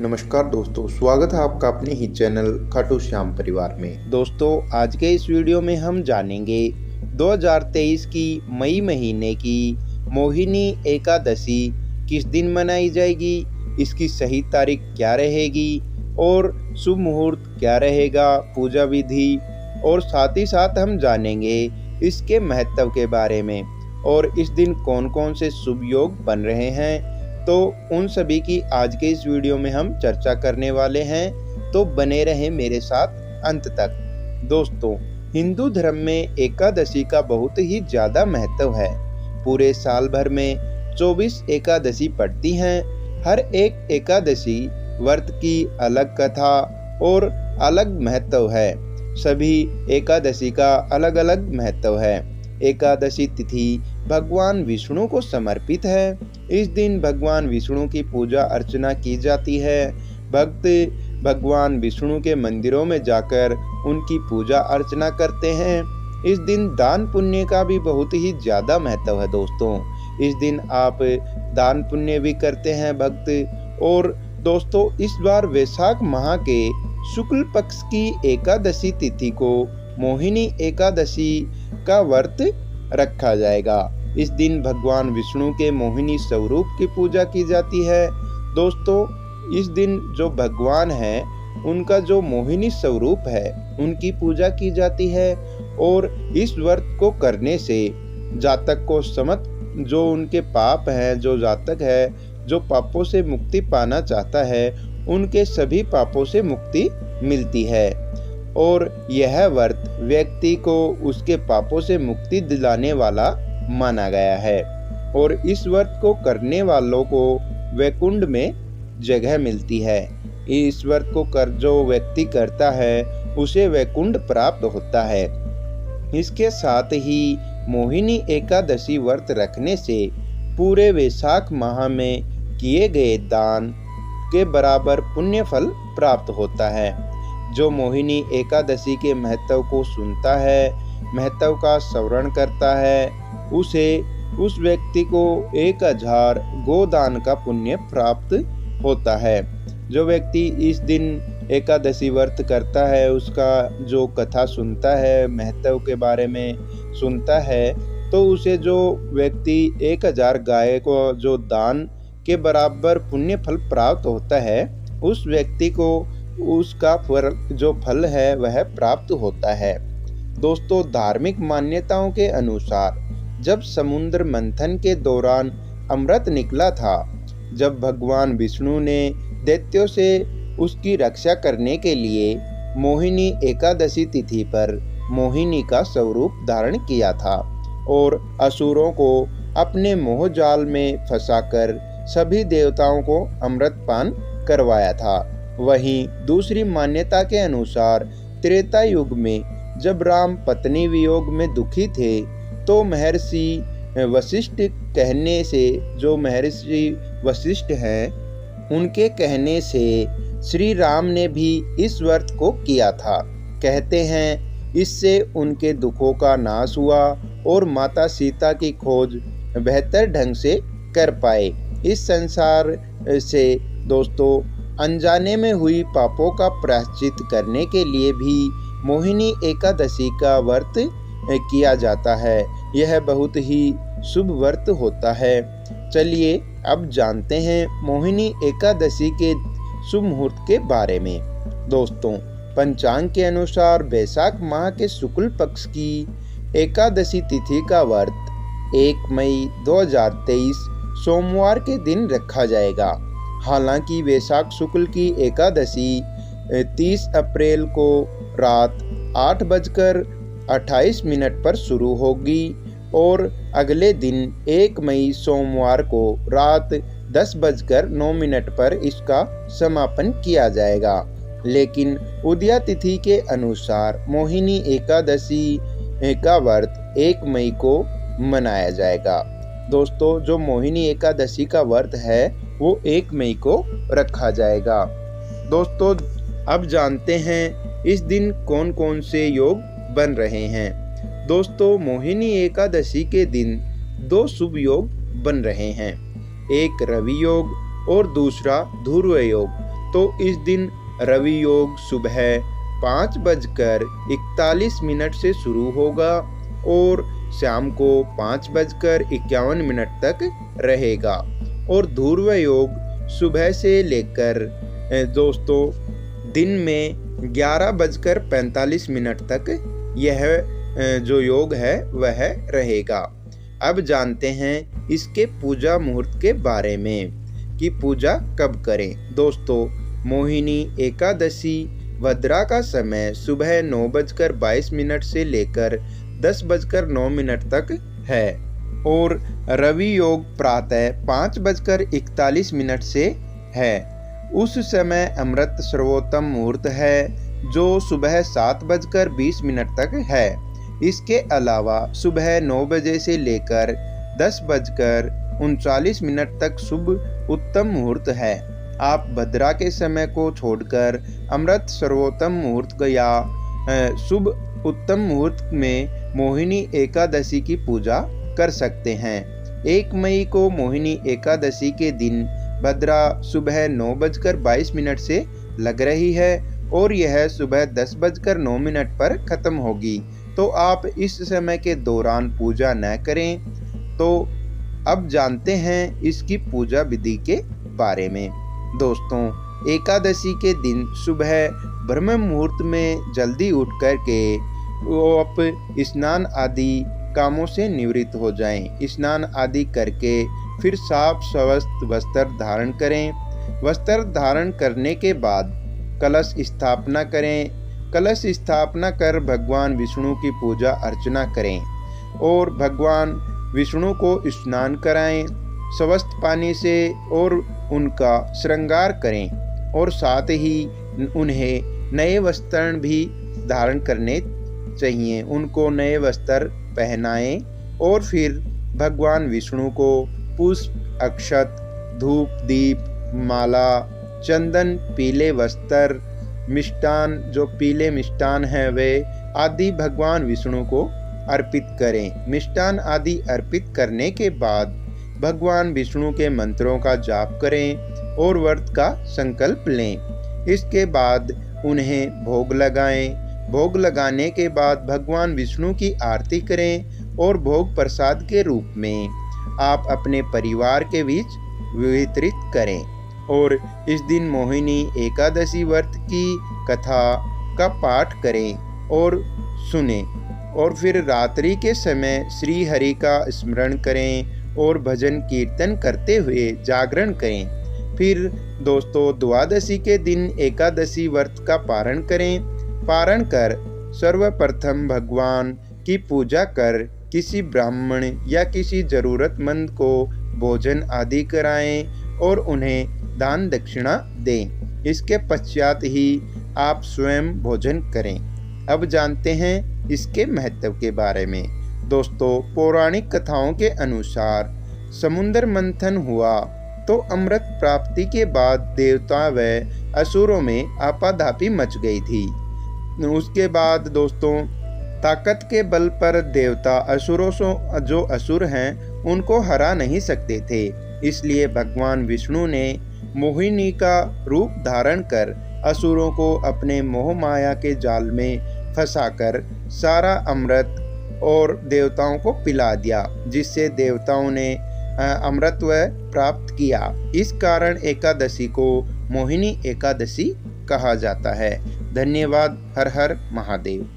नमस्कार दोस्तों, स्वागत है आपका अपने ही चैनल खाटू श्याम परिवार में। दोस्तों आज के इस वीडियो में हम जानेंगे 2023 की मई महीने की मोहिनी एकादशी किस दिन मनाई जाएगी, इसकी सही तारीख क्या रहेगी और शुभ मुहूर्त क्या रहेगा, पूजा विधि, और साथ ही साथ हम जानेंगे इसके महत्व के बारे में और इस दिन कौन कौन से शुभ योग बन रहे हैं। तो उन सभी की आज के इस वीडियो में हम चर्चा करने वाले हैं, तो बने रहें मेरे साथ अंत तक। दोस्तों, हिंदू धर्म में एकादशी का बहुत ही ज़्यादा महत्व है। पूरे साल भर में 24 एकादशी पड़ती हैं। हर एक एकादशी व्रत की अलग कथा और अलग महत्व है। सभी एकादशी का अलग अलग महत्व है। एकादशी तिथि भगवान विष्णु को समर्पित है। इस दिन भगवान विष्णु की पूजा अर्चना की जाती है। भक्त भगवान विष्णु के मंदिरों में जाकर उनकी पूजा अर्चना करते हैं। इस दिन दान पुण्य का भी बहुत ही ज़्यादा महत्व है। दोस्तों, इस दिन आप दान पुण्य भी करते हैं भक्त। और दोस्तों, इस बार वैशाख माह के शुक्ल पक्ष की एकादशी तिथि को मोहिनी एकादशी का व्रत रखा जाएगा। इस दिन भगवान विष्णु के मोहिनी स्वरूप की पूजा की जाती है। दोस्तों, इस दिन जो भगवान है उनका जो मोहिनी स्वरूप है उनकी पूजा की जाती है। और इस व्रत को करने से जातक को समस्त जो उनके पाप हैं, जो जातक है जो पापों से मुक्ति पाना चाहता है, उनके सभी पापों से मुक्ति मिलती है। और यह व्रत व्यक्ति को उसके पापों से मुक्ति दिलाने वाला माना गया है। और इस व्रत को करने वालों को वैकुंठ में जगह मिलती है। इस व्रत को जो व्यक्ति करता है उसे वैकुंठ प्राप्त होता है। इसके साथ ही मोहिनी एकादशी व्रत रखने से पूरे वैशाख माह में किए गए दान के बराबर पुण्य फल प्राप्त होता है। जो मोहिनी एकादशी के महत्व को सुनता है, महत्व का स्मरण करता है, उस व्यक्ति को 1000 गोदान का पुण्य प्राप्त होता है। जो व्यक्ति इस दिन एकादशी व्रत करता है, उसका जो कथा सुनता है, महत्व के बारे में सुनता है, तो उसे जो व्यक्ति 1000 गाय को जो दान के बराबर पुण्य फल प्राप्त होता है, उस व्यक्ति को उसका जो फल है वह प्राप्त होता है। दोस्तों, धार्मिक मान्यताओं के अनुसार जब समुद्र मंथन के दौरान अमृत निकला था, जब भगवान विष्णु ने दैत्यों से उसकी रक्षा करने के लिए मोहिनी एकादशी तिथि पर मोहिनी का स्वरूप धारण किया था और असुरों को अपने मोह जाल में फंसाकर सभी देवताओं को अमृत पान करवाया था। वहीं दूसरी मान्यता के अनुसार त्रेता युग में जब राम पत्नी वियोग में दुखी थे, तो महर्षि वशिष्ठ कहने से, जो महर्षि वशिष्ठ हैं उनके कहने से श्री राम ने भी इस व्रत को किया था। कहते हैं इससे उनके दुखों का नाश हुआ और माता सीता की खोज बेहतर ढंग से कर पाए। इस संसार से दोस्तों अनजाने में हुई पापों का प्रायश्चित करने के लिए भी मोहिनी एकादशी का व्रत किया जाता है। यह बहुत ही शुभ व्रत होता है। चलिए अब जानते हैं मोहिनी एकादशी के शुभ मुहूर्त के बारे में। दोस्तों, पंचांग के अनुसार वैशाख माह के शुक्ल पक्ष की एकादशी तिथि का व्रत 1 मई 2023 सोमवार के दिन रखा जाएगा। हालांकि वैशाख शुक्ल की एकादशी 30 अप्रैल को रात 8:28 पर शुरू होगी और अगले दिन 1 मई सोमवार को रात 10:09 पर इसका समापन किया जाएगा। लेकिन उदया तिथि के अनुसार मोहिनी एकादशी का व्रत 1 मई को मनाया जाएगा। दोस्तों, जो मोहिनी एकादशी का व्रत है वो 1 मई को रखा जाएगा। दोस्तों, अब जानते हैं इस दिन कौन कौन से योग बन रहे हैं। दोस्तों, मोहिनी एकादशी के दिन 2 शुभ योग बन रहे हैं, एक रवि योग और दूसरा ध्रुव योग। तो इस दिन रवि योग सुबह 5:41 से शुरू होगा और शाम को 5:51 तक रहेगा। और ध्रुव योग सुबह से लेकर दोस्तों दिन में 11:45 तक यह जो योग है वह रहेगा। अब जानते हैं इसके पूजा मुहूर्त के बारे में कि पूजा कब करें। दोस्तों मोहिनी एकादशी भद्रा का समय सुबह 9:22 से लेकर 10:09 तक है और रवि योग प्रातः 5:41 से है। उस समय अमृत सर्वोत्तम मुहूर्त है जो सुबह 7:20 तक है। इसके अलावा सुबह 9 बजे से लेकर 10:39 तक शुभ उत्तम मुहूर्त है। आप भद्रा के समय को छोड़कर अमृत सर्वोत्तम मुहूर्त या शुभ उत्तम मुहूर्त में मोहिनी एकादशी की पूजा कर सकते हैं। 1 मई को मोहिनी एकादशी के दिन भद्रा सुबह 9:22 से लग रही है और यह सुबह 10:09 पर खत्म होगी, तो आप इस समय के दौरान पूजा न करें। तो अब जानते हैं इसकी पूजा विधि के बारे में। दोस्तों एकादशी के दिन सुबह ब्रह्म मुहूर्त में जल्दी उठ कर के वो आप स्नान आदि कामों से निवृत्त हो जाएं। स्नान आदि करके फिर साफ स्वस्थ वस्त्र धारण करें। वस्त्र धारण करने के बाद कलश स्थापना करें। कलश स्थापना कर भगवान विष्णु की पूजा अर्चना करें और भगवान विष्णु को स्नान कराएं स्वस्थ पानी से और उनका श्रृंगार करें और साथ ही उन्हें नए वस्त्र भी धारण करने चाहिए। उनको नए वस्त्र पहनाएं और फिर भगवान विष्णु को पुष्प, अक्षत, धूप, दीप, माला, चंदन, पीले वस्त्र, मिष्टान जो पीले मिष्टान हैं वे आदि भगवान विष्णु को अर्पित करें। मिष्टान आदि अर्पित करने के बाद भगवान विष्णु के मंत्रों का जाप करें और व्रत का संकल्प लें। इसके बाद उन्हें भोग लगाएं। भोग लगाने के बाद भगवान विष्णु की आरती करें और भोग प्रसाद के रूप में आप अपने परिवार के बीच वितरित करें। और इस दिन मोहिनी एकादशी व्रत की कथा का पाठ करें और सुनें और फिर रात्रि के समय श्री हरि का स्मरण करें और भजन कीर्तन करते हुए जागरण करें। फिर दोस्तों द्वादशी के दिन एकादशी व्रत का पारण करें। पारण कर सर्वप्रथम भगवान की पूजा कर किसी ब्राह्मण या किसी जरूरतमंद को भोजन आदि कराएं और उन्हें दान दक्षिणा दें। इसके पश्चात ही आप स्वयं भोजन करें। अब जानते हैं इसके महत्व के बारे में। दोस्तों पौराणिक कथाओं के अनुसार समुद्र मंथन हुआ तो अमृत प्राप्ति के बाद देवता व असुरों में आपाधापी मच गई थी। उसके बाद दोस्तों ताकत के बल पर देवता असुरों जो असुर हैं उनको हरा नहीं सकते थे। इसलिए भगवान विष्णु ने मोहिनी का रूप धारण कर असुरों को अपने मोह माया के जाल में फंसाकर सारा अमृत और देवताओं को पिला दिया, जिससे देवताओं ने अमृतत्व प्राप्त किया। इस कारण एकादशी को मोहिनी एकादशी कहा जाता है। धन्यवाद। हर हर महादेव।